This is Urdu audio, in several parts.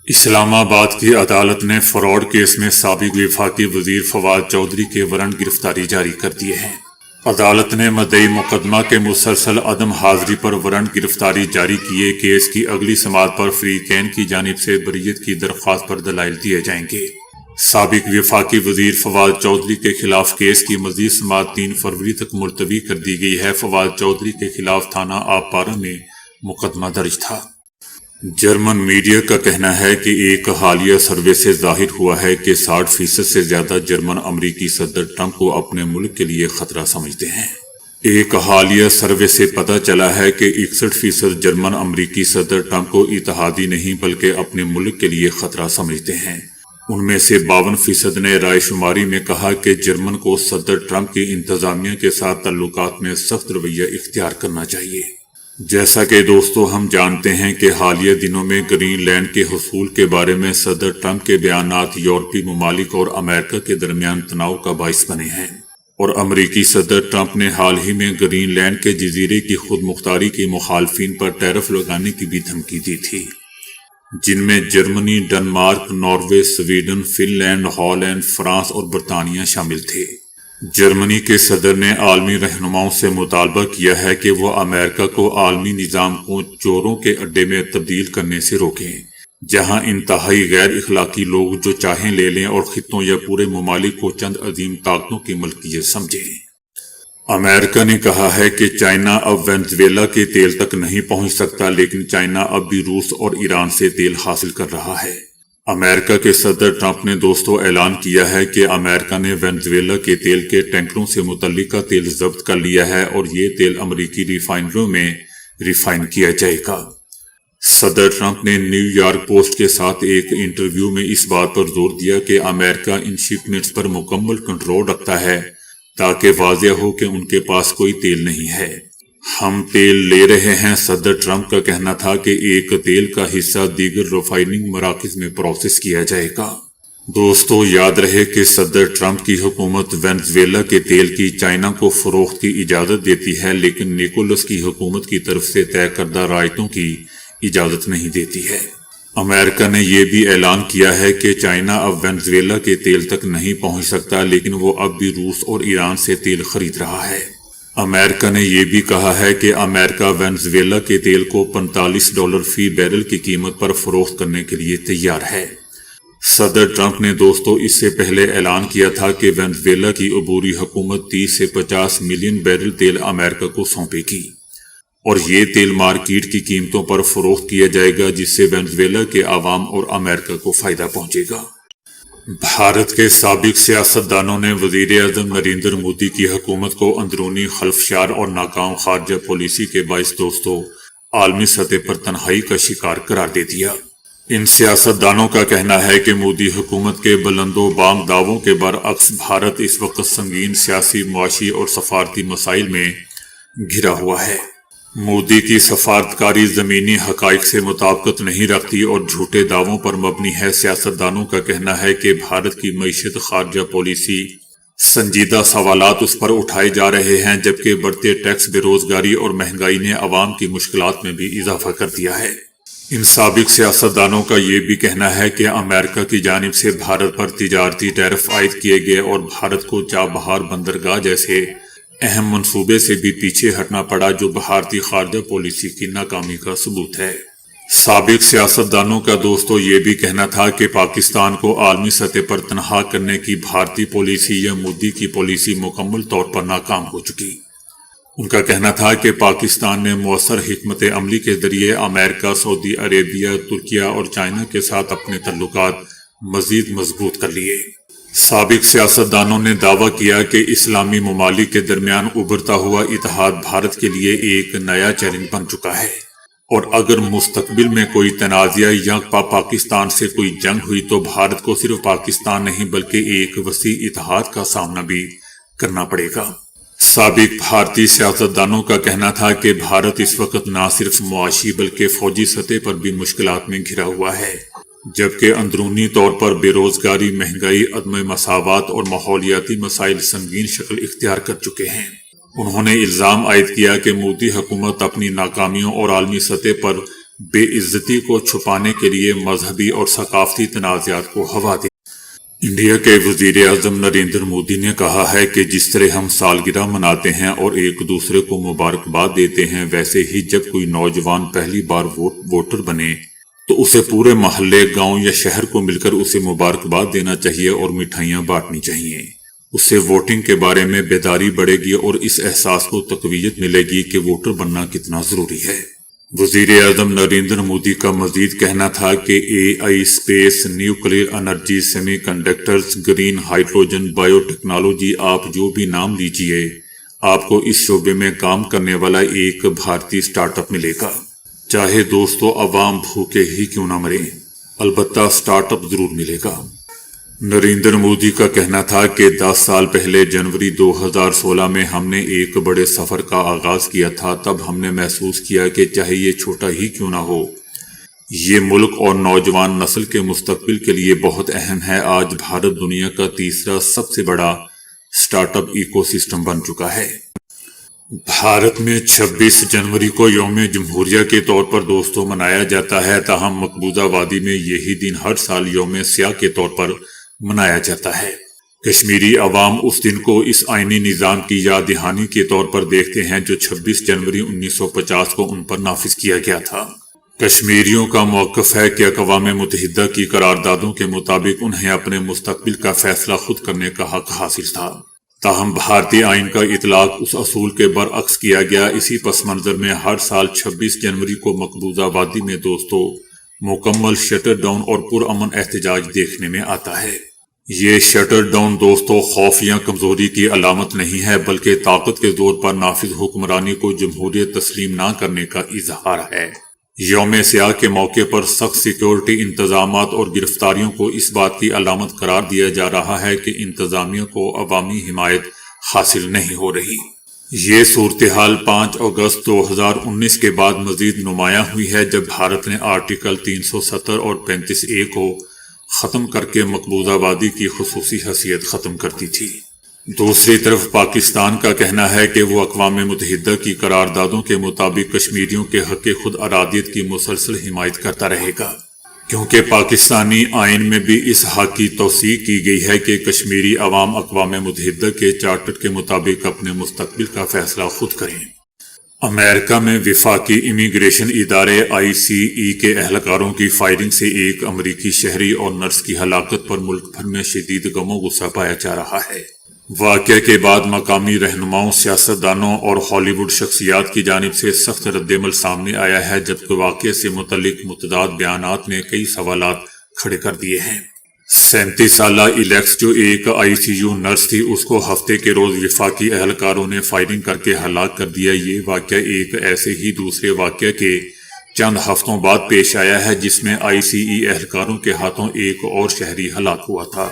اسلام آباد کی عدالت نے فراڈ کیس میں سابق وفاقی وزیر فواد چودھری کے وارنٹ گرفتاری جاری کر دیے ہیں۔ عدالت نے مدعی مقدمہ کے مسلسل عدم حاضری پر وارنٹ گرفتاری جاری کیے۔ کیس کی اگلی سماعت پر فریقین کی جانب سے بریت کی درخواست پر دلائل دیے جائیں گے۔ سابق وفاقی وزیر فواد چودھری کے خلاف کیس کی مزید سماعت 3 فروری تک ملتوی کر دی گئی ہے۔ فواد چودھری کے خلاف تھانہ آب پارہ میں مقدمہ درج تھا۔ جرمن میڈیا کا کہنا ہے کہ ایک حالیہ سروے سے ظاہر ہوا ہے کہ 60% سے زیادہ جرمن امریکی صدر ٹرمپ کو اپنے ملک کے لیے خطرہ سمجھتے ہیں۔ ایک حالیہ سروے سے پتہ چلا ہے کہ 61% جرمن امریکی صدر ٹرمپ کو اتحادی نہیں بلکہ اپنے ملک کے لیے خطرہ سمجھتے ہیں۔ ان میں سے 52% نے رائے شماری میں کہا کہ جرمن کو صدر ٹرمپ کی انتظامیہ کے ساتھ تعلقات میں سخت رویہ اختیار کرنا چاہیے۔ جیسا کہ دوستو ہم جانتے ہیں کہ حالیہ دنوں میں گرین لینڈ کے حصول کے بارے میں صدر ٹرمپ کے بیانات یورپی ممالک اور امریکہ کے درمیان تناؤ کا باعث بنے ہیں، اور امریکی صدر ٹرمپ نے حال ہی میں گرین لینڈ کے جزیرے کی خود مختاری کی مخالفین پر ٹیرف لگانے کی بھی دھمکی دی تھی، جن میں Germany, Denmark, Norway, Sweden, Finland, Holland, France اور برطانیہ شامل تھے۔ جرمنی کے صدر نے عالمی رہنماؤں سے مطالبہ کیا ہے کہ وہ امریکہ کو عالمی نظام کو چوروں کے اڈے میں تبدیل کرنے سے روکیں، جہاں انتہائی غیر اخلاقی لوگ جو چاہیں لے لیں اور خطوں یا پورے ممالک کو چند عظیم طاقتوں کی ملکیت سمجھیں۔ امریکہ نے کہا ہے کہ چائنا اب وینزویلا کے تیل تک نہیں پہنچ سکتا، لیکن چائنا اب بھی روس اور ایران سے تیل حاصل کر رہا ہے۔ امریکہ کے صدر ٹرمپ نے اعلان کیا ہے کہ امریکہ نے وینزویلا کے تیل کے ٹینکروں سے متعلقہ تیل ضبط کر لیا ہے اور یہ تیل امریکی ریفائنریوں میں ریفائن کیا جائے گا۔ صدر ٹرمپ نے نیو یارک پوسٹ کے ساتھ ایک انٹرویو میں اس بات پر زور دیا کہ امریکہ ان شپمنٹس پر مکمل کنٹرول رکھتا ہے تاکہ واضح ہو کہ ان کے پاس کوئی تیل نہیں ہے۔ ہم تیل لے رہے ہیں۔ صدر ٹرمپ کا کہنا تھا کہ ایک تیل کا حصہ دیگر ریفائننگ مراکز میں پروسیس کیا جائے گا۔ دوستو یاد رہے کہ صدر ٹرمپ کی حکومت وینزویلا کے تیل کی چائنا کو فروخت کی اجازت دیتی ہے، لیکن نیکولس کی حکومت کی طرف سے طے کردہ رعایتوں کی اجازت نہیں دیتی ہے۔ امریکہ نے یہ بھی اعلان کیا ہے کہ چائنا اب وینزویلا کے تیل تک نہیں پہنچ سکتا، لیکن وہ اب بھی روس اور ایران سے تیل خرید رہا ہے۔ امریکہ نے یہ بھی کہا ہے کہ امریکہ وینزویلا کے تیل کو $45 فی بیرل کی قیمت پر فروخت کرنے کے لیے تیار ہے۔ صدر ٹرمپ نے اس سے پہلے اعلان کیا تھا کہ وینزویلا کی عبوری حکومت 30 سے 50 ملین بیرل تیل امریکہ کو سونپے گی، اور یہ تیل مارکیٹ کی قیمتوں پر فروخت کیا جائے گا، جس سے وینزویلا کے عوام اور امریکہ کو فائدہ پہنچے گا۔ بھارت کے سابق سیاستدانوں نے وزیر اعظم نریندر مودی کی حکومت کو اندرونی خلفشار اور ناکام خارجہ پالیسی کے باعث عالمی سطح پر تنہائی کا شکار قرار دے دیا۔ ان سیاستدانوں کا کہنا ہے کہ مودی حکومت کے بلند و بام دعووں کے برعکس بھارت اس وقت سنگین سیاسی، معاشی اور سفارتی مسائل میں گھرا ہوا ہے۔ مودی کی سفارتکاری زمینی حقائق سے مطابقت نہیں رکھتی اور جھوٹے دعووں پر مبنی ہے۔ سیاستدانوں کا کہنا ہے کہ بھارت کی معیشت، خارجہ پالیسی، سنجیدہ سوالات اس پر اٹھائے جا رہے ہیں، جبکہ بڑھتے ٹیکس، بے روزگاری اور مہنگائی نے عوام کی مشکلات میں بھی اضافہ کر دیا ہے۔ ان سابق سیاستدانوں کا یہ بھی کہنا ہے کہ امریکہ کی جانب سے بھارت پر تجارتی ٹیرف عائد کیے گئے اور بھارت کو چابہار بندرگاہ جیسے اہم منصوبے سے بھی پیچھے ہٹنا پڑا، جو بھارتی خارجہ پالیسی کی ناکامی کا ثبوت ہے۔ سابق سیاستدانوں کا یہ بھی کہنا تھا کہ پاکستان کو عالمی سطح پر تنہا کرنے کی بھارتی پالیسی یا مودی کی پالیسی مکمل طور پر ناکام ہو چکی۔ ان کا کہنا تھا کہ پاکستان نے مؤثر حکمت عملی کے ذریعے امریکہ، سعودی عربیہ، ترکیہ اور چائنا کے ساتھ اپنے تعلقات مزید مضبوط کر لیے۔ سابق سیاستدانوں نے دعویٰ کیا کہ اسلامی ممالک کے درمیان ابھرتا ہوا اتحاد بھارت کے لیے ایک نیا چیلنج بن چکا ہے، اور اگر مستقبل میں کوئی تنازعہ یا پاکستان سے کوئی جنگ ہوئی تو بھارت کو صرف پاکستان نہیں بلکہ ایک وسیع اتحاد کا سامنا بھی کرنا پڑے گا۔ سابق بھارتی سیاستدانوں کا کہنا تھا کہ بھارت اس وقت نہ صرف معاشی بلکہ فوجی سطح پر بھی مشکلات میں گھرا ہوا ہے، جبکہ اندرونی طور پر بے روزگاری، مہنگائی، عدم مساوات اور ماحولیاتی مسائل سنگین شکل اختیار کر چکے ہیں۔ انہوں نے الزام عائد کیا کہ مودی حکومت اپنی ناکامیوں اور عالمی سطح پر بے عزتی کو چھپانے کے لیے مذہبی اور ثقافتی تنازعات کو ہوا دی۔ انڈیا کے وزیر اعظم نریندر مودی نے کہا ہے کہ جس طرح ہم سالگرہ مناتے ہیں اور ایک دوسرے کو مبارکباد دیتے ہیں، ویسے ہی جب کوئی نوجوان پہلی بار ووٹر بنے تو اسے پورے محلے، گاؤں یا شہر کو مل کر اسے مبارکباد دینا چاہیے اور مٹھائیاں بانٹنی چاہیے۔ اس سے ووٹنگ کے بارے میں بیداری بڑھے گی اور اس احساس کو تقویت ملے گی کہ ووٹر بننا کتنا ضروری ہے۔ وزیر اعظم نریندر مودی کا مزید کہنا تھا کہ A I, space, nuclear energy, semiconductors, green hydrogen, biotechnology, آپ جو بھی نام لیجئے، آپ کو اس شعبے میں کام کرنے والا ایک بھارتی سٹارٹ اپ ملے گا۔ چاہے دوستو عوام بھوکے ہی کیوں نہ مرے، البتہ سٹارٹ اپ ضرور ملے گا۔ نریندر مودی کا کہنا تھا کہ 10 سال پہلے جنوری 2016 میں ہم نے ایک بڑے سفر کا آغاز کیا تھا۔ تب ہم نے محسوس کیا کہ چاہے یہ چھوٹا ہی کیوں نہ ہو، یہ ملک اور نوجوان نسل کے مستقبل کے لیے بہت اہم ہے۔ آج بھارت دنیا کا تیسرا سب سے بڑا سٹارٹ اپ ایکو سسٹم بن چکا ہے۔ بھارت میں 26 جنوری کو یوم جمہوریہ کے طور پر دوستوں منایا جاتا ہے، تاہم مقبوضہ وادی میں یہی دن ہر سال یوم سیاہ کے طور پر منایا جاتا ہے۔ کشمیری عوام اس دن کو اس آئینی نظام کی یاد دہانی کے طور پر دیکھتے ہیں جو 26 جنوری 1950 کو ان پر نافذ کیا گیا تھا۔ کشمیریوں کا موقف ہے کہ اقوام متحدہ کی قراردادوں کے مطابق انہیں اپنے مستقبل کا فیصلہ خود کرنے کا حق حاصل تھا، تاہم بھارتی آئین کا اطلاق اس اصول کے برعکس کیا گیا۔ اسی پس منظر میں ہر سال 26 جنوری کو مقبوضہ وادی میں دوستوں مکمل شٹر ڈاؤن اور پرامن احتجاج دیکھنے میں آتا ہے۔ یہ شٹر ڈاؤن دوستوں خوف یا کمزوری کی علامت نہیں ہے، بلکہ طاقت کے زور پر نافذ حکمرانی کو جمہوریت تسلیم نہ کرنے کا اظہار ہے۔ یوم سیاہ کے موقع پر سخت سیکیورٹی انتظامات اور گرفتاریوں کو اس بات کی علامت قرار دیا جا رہا ہے کہ انتظامیہ کو عوامی حمایت حاصل نہیں ہو رہی۔ یہ صورتحال 5 اگست 2019 کے بعد مزید نمایاں ہوئی ہے، جب بھارت نے آرٹیکل 370 اور 35A کو ختم کر کے مقبوضہ وادی کی خصوصی حیثیت ختم کر دی تھی۔ دوسری طرف پاکستان کا کہنا ہے کہ وہ اقوام متحدہ کی قراردادوں کے مطابق کشمیریوں کے حق خود ارادیت کی مسلسل حمایت کرتا رہے گا، کیونکہ پاکستانی آئین میں بھی اس حق کی توثیق کی گئی ہے کہ کشمیری عوام اقوام متحدہ کے چارٹر کے مطابق اپنے مستقبل کا فیصلہ خود کریں۔ امریکہ میں وفاقی امیگریشن ادارے ICE کے اہلکاروں کی فائرنگ سے ایک امریکی شہری اور نرس کی ہلاکت پر ملک بھر میں شدید غم و غصہ پایا جا رہا ہے۔ واقعے کے بعد مقامی رہنماؤں، سیاستدانوں اور ہالی ووڈ شخصیات کی جانب سے سخت رد عمل سامنے آیا ہے، جبکہ واقعے سے متعلق متضاد بیانات نے کئی سوالات کھڑے کر دیے ہیں۔ 37 سالہ الیکس جو ایک ICU نرس تھی، اس کو ہفتے کے روز وفاقی اہلکاروں نے فائرنگ کر کے ہلاک کر دیا۔ یہ واقعہ ایک ایسے ہی دوسرے واقعہ کے چند ہفتوں بعد پیش آیا ہے جس میں ICE اہلکاروں کے ہاتھوں ایک اور شہری ہلاک ہوا تھا۔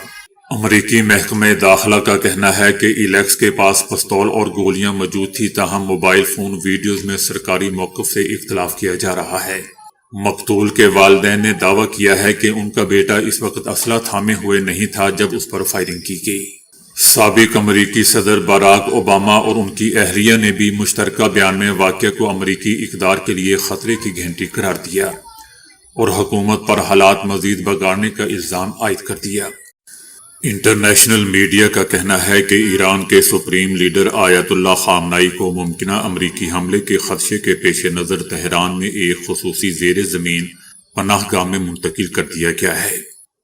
امریکی محکمہ داخلہ کا کہنا ہے کہ الیکس کے پاس پستول اور گولیاں موجود تھی، تاہم موبائل فون ویڈیوز میں سرکاری موقف سے اختلاف کیا جا رہا ہے۔ مقتول کے والدین نے دعویٰ کیا ہے کہ ان کا بیٹا اس وقت اسلحہ تھامے ہوئے نہیں تھا جب اس پر فائرنگ کی گئی۔ سابق امریکی صدر باراک اوباما اور ان کی اہلیہ نے بھی مشترکہ بیان میں واقعہ کو امریکی اقدار کے لیے خطرے کی گھنٹی قرار دیا اور حکومت پر حالات مزید بگاڑنے کا الزام عائد کر دیا۔ انٹرنیشنل میڈیا کا کہنا ہے کہ ایران کے سپریم لیڈر آیت اللہ خامنائی کو ممکنہ امریکی حملے کے خدشے کے پیش نظر تہران میں ایک خصوصی زیر زمین پناہ گاہ میں منتقل کر دیا گیا ہے۔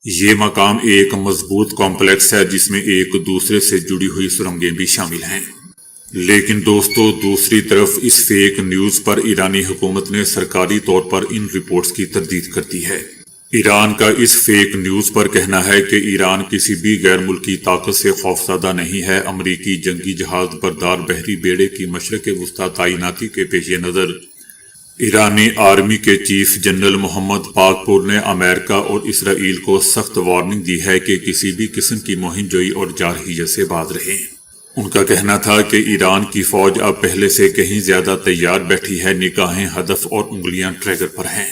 یہ مقام ایک مضبوط کمپلیکس ہے جس میں ایک دوسرے سے جڑی ہوئی سرنگیں بھی شامل ہیں۔ لیکن دوستو، دوسری طرف اس فیک نیوز پر ایرانی حکومت نے سرکاری طور پر ان رپورٹس کی تردید کر دی ہے۔ ایران کا اس فیک نیوز پر کہنا ہے کہ ایران کسی بھی غیر ملکی طاقت سے خوفزدہ نہیں ہے۔ امریکی جنگی جہاز بردار بحری بیڑے کی مشرق وسطی تعیناتی کے پیش نظر ایرانی آرمی کے چیف جنرل محمد پاکپور نے امریکہ اور اسرائیل کو سخت وارننگ دی ہے کہ کسی بھی قسم کی مہم جوئی اور جارحیت سے باز رہیں۔ ان کا کہنا تھا کہ ایران کی فوج اب پہلے سے کہیں زیادہ تیار بیٹھی ہے، نگاہیں ہدف اور انگلیاں ٹریگر پر ہیں۔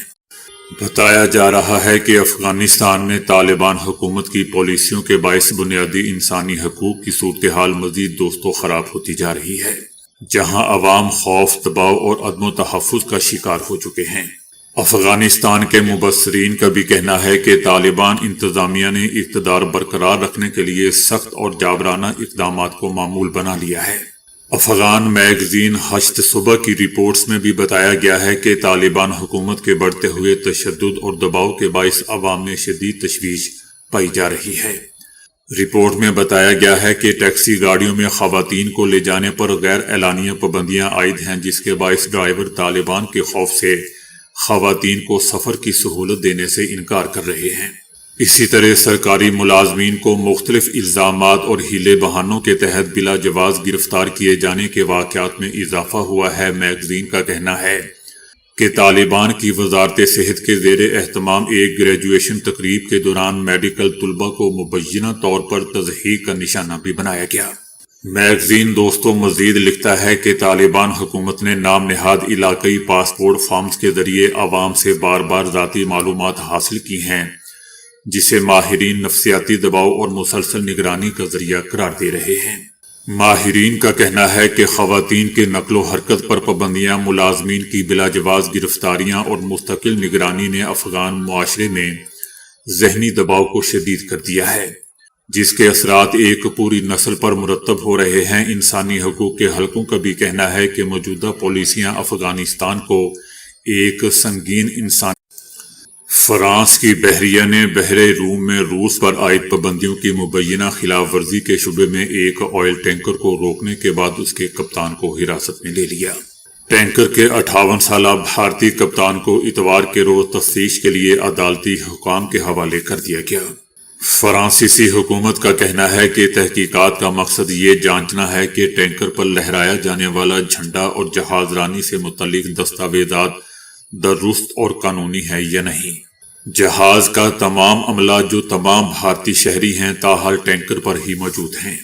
بتایا جا رہا ہے کہ افغانستان میں طالبان حکومت کی پالیسیوں کے باعث بنیادی انسانی حقوق کی صورتحال مزید دوستوں خراب ہوتی جا رہی ہے، جہاں عوام خوف، دباؤ اور عدم و تحفظ کا شکار ہو چکے ہیں۔ افغانستان کے مبصرین کا بھی کہنا ہے کہ طالبان انتظامیہ نے اقتدار برقرار رکھنے کے لیے سخت اور جابرانہ اقدامات کو معمول بنا لیا ہے۔ افغان میگزین ہشت صبح کی رپورٹس میں بھی بتایا گیا ہے کہ طالبان حکومت کے بڑھتے ہوئے تشدد اور دباؤ کے باعث عوام میں شدید تشویش پائی جا رہی ہے۔ رپورٹ میں بتایا گیا ہے کہ ٹیکسی گاڑیوں میں خواتین کو لے جانے پر غیر اعلانیہ پابندیاں عائد ہیں، جس کے باعث ڈرائیور طالبان کے خوف سے خواتین کو سفر کی سہولت دینے سے انکار کر رہے ہیں۔ اسی طرح سرکاری ملازمین کو مختلف الزامات اور ہیلے بہانوں کے تحت بلا جواز گرفتار کیے جانے کے واقعات میں اضافہ ہوا ہے۔ میگزین کا کہنا ہے کہ طالبان کی وزارت صحت کے زیر اہتمام ایک گریجویشن تقریب کے دوران میڈیکل طلبہ کو مبینہ طور پر تضحیک کا نشانہ بھی بنایا گیا۔ میگزین دوستو مزید لکھتا ہے کہ طالبان حکومت نے نام نہاد علاقائی پاسپورٹ فارمز کے ذریعے عوام سے بار بار ذاتی معلومات حاصل کی ہیں، جسے ماہرین نفسیاتی دباؤ اور مسلسل نگرانی کا ذریعہ قرار دے رہے ہیں۔ ماہرین کا کہنا ہے کہ خواتین کے نقل و حرکت پر پابندیاں، ملازمین کی بلا جواز گرفتاریاں اور مستقل نگرانی نے افغان معاشرے میں ذہنی دباؤ کو شدید کر دیا ہے، جس کے اثرات ایک پوری نسل پر مرتب ہو رہے ہیں۔ انسانی حقوق کے حلقوں کا بھی کہنا ہے کہ موجودہ پالیسیاں افغانستان کو ایک سنگین انسان۔ فرانس کی بحریہ نے بحر روم میں روس پر عائد پابندیوں کی مبینہ خلاف ورزی کے شبے میں ایک آئل ٹینکر کو روکنے کے بعد اس کے کپتان کو حراست میں لے لیا۔ ٹینکر کے 58 سالہ بھارتی کپتان کو اتوار کے روز تفتیش کے لیے عدالتی حکام کے حوالے کر دیا گیا۔ فرانسیسی حکومت کا کہنا ہے کہ تحقیقات کا مقصد یہ جانچنا ہے کہ ٹینکر پر لہرایا جانے والا جھنڈا اور جہاز رانی سے متعلق دستاویزات درست اور قانونی ہے یا نہیں۔ جہاز کا تمام عملہ، جو تمام بھارتی شہری ہیں، تاحال ٹینکر پر ہی موجود ہیں۔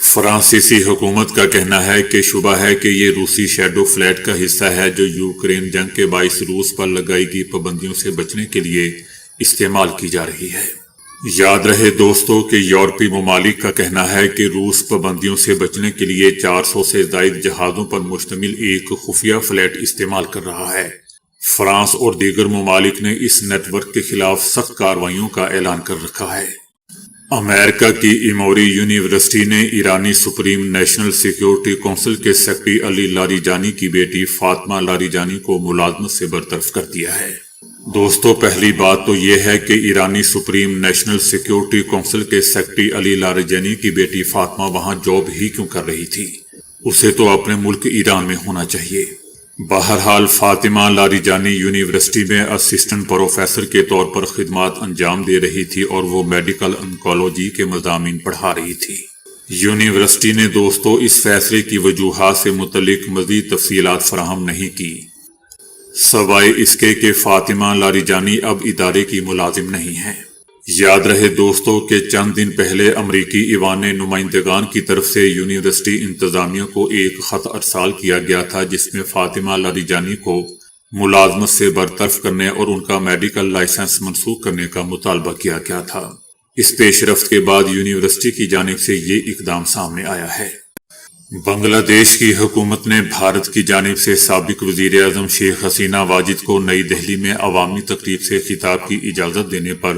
فرانسیسی حکومت کا کہنا ہے کہ شبہ ہے کہ یہ روسی شیڈو فلیٹ کا حصہ ہے، جو یوکرین جنگ کے باعث روس پر لگائی گئی پابندیوں سے بچنے کے لیے استعمال کی جا رہی ہے۔ یاد رہے دوستو کہ یورپی ممالک کا کہنا ہے کہ روس پابندیوں سے بچنے کے لیے 400 سے زائد جہازوں پر مشتمل ایک خفیہ فلیٹ استعمال کر رہا ہے۔ فرانس اور دیگر ممالک نے اس نیٹ ورک کے خلاف سخت کارروائیوں کا اعلان کر رکھا ہے۔ امریکہ کی ایموری یونیورسٹی نے ایرانی سپریم نیشنل سیکیورٹی کونسل کے سیکرٹری علی لاریجانی کی بیٹی فاطمہ لاریجانی کو ملازمت سے برطرف کر دیا ہے۔ دوستو پہلی بات تو یہ ہے کہ ایرانی سپریم نیشنل سیکیورٹی کونسل کے سیکرٹری علی لاریجانی کی بیٹی فاطمہ وہاں جاب ہی کیوں کر رہی تھی؟ اسے تو اپنے ملک ایران میں ہونا چاہیے۔ بہرحال فاطمہ لاریجانی یونیورسٹی میں اسسٹنٹ پروفیسر کے طور پر خدمات انجام دے رہی تھی اور وہ میڈیکل انکولوجی کے مضامین پڑھا رہی تھی۔ یونیورسٹی نے دوستو اس فیصلے کی وجوہات سے متعلق مزید تفصیلات فراہم نہیں کی، سوائے اس کے کہ فاطمہ لاریجانی اب ادارے کی ملازم نہیں ہے۔ یاد رہے دوستو کہ چند دن پہلے امریکی ایوان نمائندگان کی طرف سے یونیورسٹی انتظامیہ کو ایک خط ارسال کیا گیا تھا، جس میں فاطمہ لاریجانی کو ملازمت سے برطرف کرنے اور ان کا میڈیکل لائسنس منسوخ کرنے کا مطالبہ کیا گیا تھا۔ اس پیش رفت کے بعد یونیورسٹی کی جانب سے یہ اقدام سامنے آیا ہے۔ بنگلہ دیش کی حکومت نے بھارت کی جانب سے سابق وزیر اعظم شیخ حسینہ واجد کو نئی دہلی میں عوامی تقریب سے خطاب کی اجازت دینے پر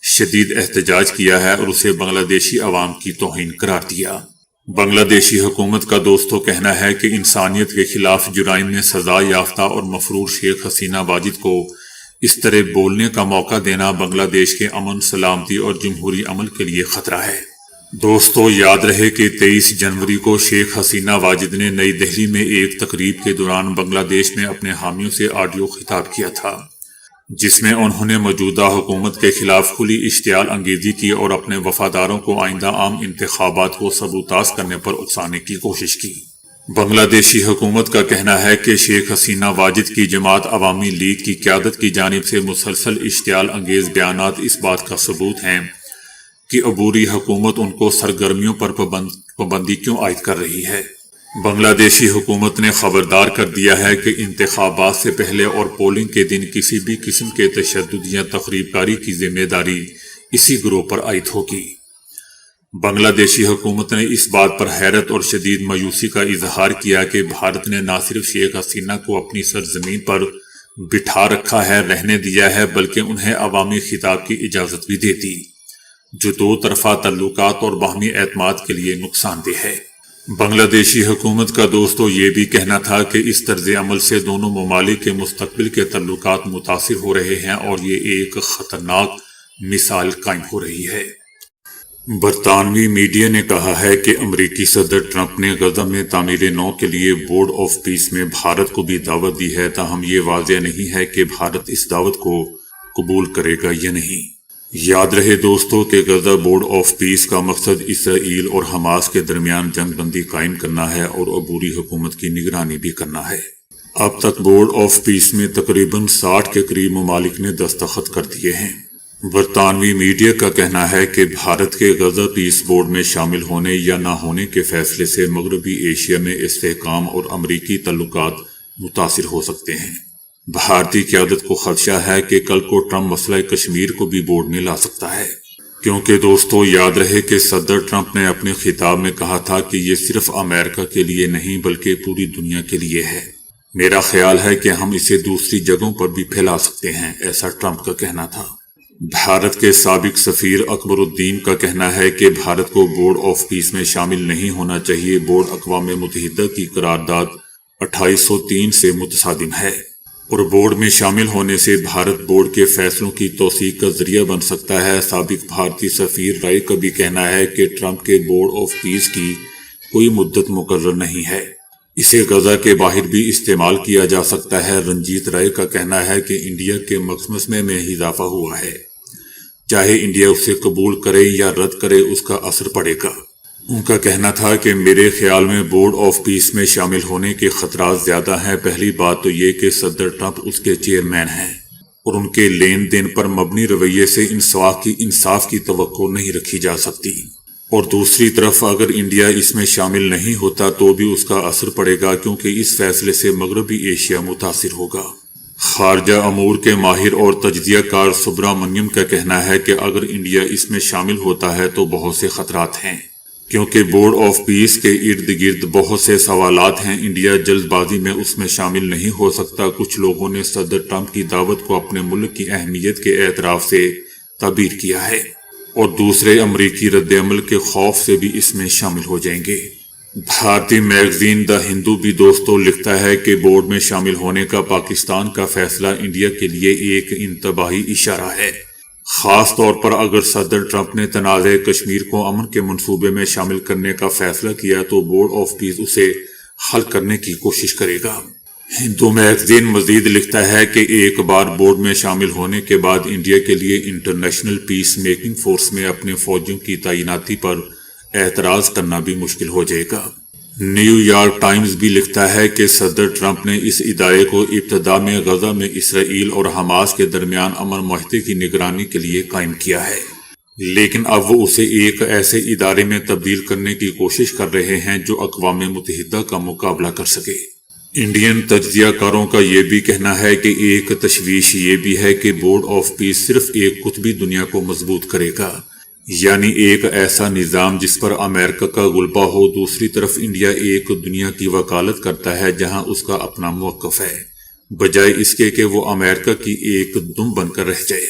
شدید احتجاج کیا ہے اور اسے بنگلہ دیشی عوام کی توہین قرار دیا۔ بنگلہ دیشی حکومت کا دوستو کہنا ہے کہ انسانیت کے خلاف جرائم میں سزا یافتہ اور مفرور شیخ حسینہ واجد کو اس طرح بولنے کا موقع دینا بنگلہ دیش کے امن، سلامتی اور جمہوری عمل کے لیے خطرہ ہے۔ دوستو یاد رہے کہ 23 جنوری کو شیخ حسینہ واجد نے نئی دہلی میں ایک تقریب کے دوران بنگلہ دیش میں اپنے حامیوں سے آڈیو خطاب کیا تھا، جس میں انہوں نے موجودہ حکومت کے خلاف کھلی اشتعال انگیزی کی اور اپنے وفاداروں کو آئندہ عام انتخابات کو سبوتاژ کرنے پر اکسانے کی کوشش کی۔ بنگلہ دیشی حکومت کا کہنا ہے کہ شیخ حسینہ واجد کی جماعت عوامی لیگ کی قیادت کی جانب سے مسلسل اشتعال انگیز بیانات اس بات کا ثبوت ہیں کہ عبوری حکومت ان کو سرگرمیوں پر پابندی کیوں عائد کر رہی ہے۔ بنگلہ دیشی حکومت نے خبردار کر دیا ہے کہ انتخابات سے پہلے اور پولنگ کے دن کسی بھی قسم کے تشدد یا تخریب کاری کی ذمہ داری اسی گروہ پر عائد ہوگی۔ بنگلہ دیشی حکومت نے اس بات پر حیرت اور شدید مایوسی کا اظہار کیا کہ بھارت نے نہ صرف شیخ حسینہ کو اپنی سرزمین پر بٹھا رکھا ہے، رہنے دیا ہے، بلکہ انہیں عوامی خطاب کی اجازت بھی دے دی، جو دو طرفہ تعلقات اور باہمی اعتماد کے لیے نقصان دہ ہے۔ بنگلہ دیشی حکومت کا دوستو یہ بھی کہنا تھا کہ اس طرز عمل سے دونوں ممالک کے مستقبل کے تعلقات متاثر ہو رہے ہیں اور یہ ایک خطرناک مثال قائم ہو رہی ہے۔ برطانوی میڈیا نے کہا ہے کہ امریکی صدر ٹرمپ نے غزہ میں تعمیر نو کے لیے بورڈ آف پیس میں بھارت کو بھی دعوت دی ہے، تاہم یہ واضح نہیں ہے کہ بھارت اس دعوت کو قبول کرے گا یا نہیں۔ یاد رہے دوستو کہ غزہ بورڈ آف پیس کا مقصد اسرائیل اور حماس کے درمیان جنگ بندی قائم کرنا ہے اور عبوری حکومت کی نگرانی بھی کرنا ہے۔ اب تک بورڈ آف پیس میں تقریباً 60 کے قریب ممالک نے دستخط کر دیے ہیں۔ برطانوی میڈیا کا کہنا ہے کہ بھارت کے غزہ پیس بورڈ میں شامل ہونے یا نہ ہونے کے فیصلے سے مغربی ایشیا میں استحکام اور امریکی تعلقات متاثر ہو سکتے ہیں۔ بھارتی قیادت کو خدشہ ہے کہ کل کو ٹرمپ مسئلہ کشمیر کو بھی بورڈ میں لا سکتا ہے، کیونکہ دوستو یاد رہے کہ صدر ٹرمپ نے اپنے خطاب میں کہا تھا کہ یہ صرف امریکہ کے لیے نہیں بلکہ پوری دنیا کے لیے ہے۔ میرا خیال ہے کہ ہم اسے دوسری جگہوں پر بھی پھیلا سکتے ہیں، ایسا ٹرمپ کا کہنا تھا۔ بھارت کے سابق سفیر اکبر الدین کا کہنا ہے کہ بھارت کو بورڈ آف پیس میں شامل نہیں ہونا چاہیے۔ بورڈ اقوام متحدہ کی قرارداد 2803 سے متصادم ہے اور بورڈ میں شامل ہونے سے بھارت بورڈ کے فیصلوں کی توثیق کا ذریعہ بن سکتا ہے۔ سابق بھارتی سفیر رائے کا بھی کہنا ہے کہ ٹرمپ کے بورڈ آف پیس کی کوئی مدت مقرر نہیں ہے، اسے غزہ کے باہر بھی استعمال کیا جا سکتا ہے۔ رنجیت رائے کا کہنا ہے کہ انڈیا کے مقدمے میں اضافہ ہوا ہے، چاہے انڈیا اسے قبول کرے یا رد کرے اس کا اثر پڑے گا۔ ان کا کہنا تھا کہ میرے خیال میں بورڈ آف پیس میں شامل ہونے کے خطرات زیادہ ہیں۔ پہلی بات تو یہ کہ صدر ٹرمپ اس کے چیئرمین ہیں اور ان کے لین دین پر مبنی رویے سے انصاف کی توقع نہیں رکھی جا سکتی، اور دوسری طرف اگر انڈیا اس میں شامل نہیں ہوتا تو بھی اس کا اثر پڑے گا، کیونکہ اس فیصلے سے مغربی ایشیا متاثر ہوگا۔ خارجہ امور کے ماہر اور تجزیہ کار سبرامنیم کا کہنا ہے کہ اگر انڈیا اس میں شامل ہوتا ہے تو بہت سے خطرات ہیں، کیونکہ بورڈ آف پیس کے ارد گرد بہت سے سوالات ہیں۔ انڈیا جلد بازی میں اس میں شامل نہیں ہو سکتا۔ کچھ لوگوں نے صدر ٹرمپ کی دعوت کو اپنے ملک کی اہمیت کے اعتراف سے تعبیر کیا ہے، اور دوسرے امریکی رد عمل کے خوف سے بھی اس میں شامل ہو جائیں گے۔ بھارتی میگزین دا ہندو بھی دوستو لکھتا ہے کہ بورڈ میں شامل ہونے کا پاکستان کا فیصلہ انڈیا کے لیے ایک انتباہی اشارہ ہے، خاص طور پر اگر صدر ٹرمپ نے تنازع کشمیر کو امن کے منصوبے میں شامل کرنے کا فیصلہ کیا تو بورڈ آف پیس اسے حل کرنے کی کوشش کرے گا۔ ہندو میگزین مزید لکھتا ہے کہ ایک بار بورڈ میں شامل ہونے کے بعد انڈیا کے لیے انٹرنیشنل پیس میکنگ فورس میں اپنے فوجیوں کی تعیناتی پر اعتراض کرنا بھی مشکل ہو جائے گا۔ نیو یارک ٹائمز بھی لکھتا ہے کہ صدر ٹرمپ نے اس ادارے کو ابتدا میں غزہ میں اسرائیل اور حماس کے درمیان امن معاہدے کی نگرانی کے لیے قائم کیا ہے، لیکن اب وہ اسے ایک ایسے ادارے میں تبدیل کرنے کی کوشش کر رہے ہیں جو اقوام متحدہ کا مقابلہ کر سکے۔ انڈین تجزیہ کاروں کا یہ بھی کہنا ہے کہ ایک تشویش یہ بھی ہے کہ بورڈ آف پیس صرف ایک قطبی دنیا کو مضبوط کرے گا، یعنی ایک ایسا نظام جس پر امریکہ کا غلبہ ہو۔ دوسری طرف انڈیا ایک دنیا کی وکالت کرتا ہے جہاں اس کا اپنا موقف ہے، بجائے اس کے کہ وہ امریکہ کی ایک دم بن کر رہ جائے۔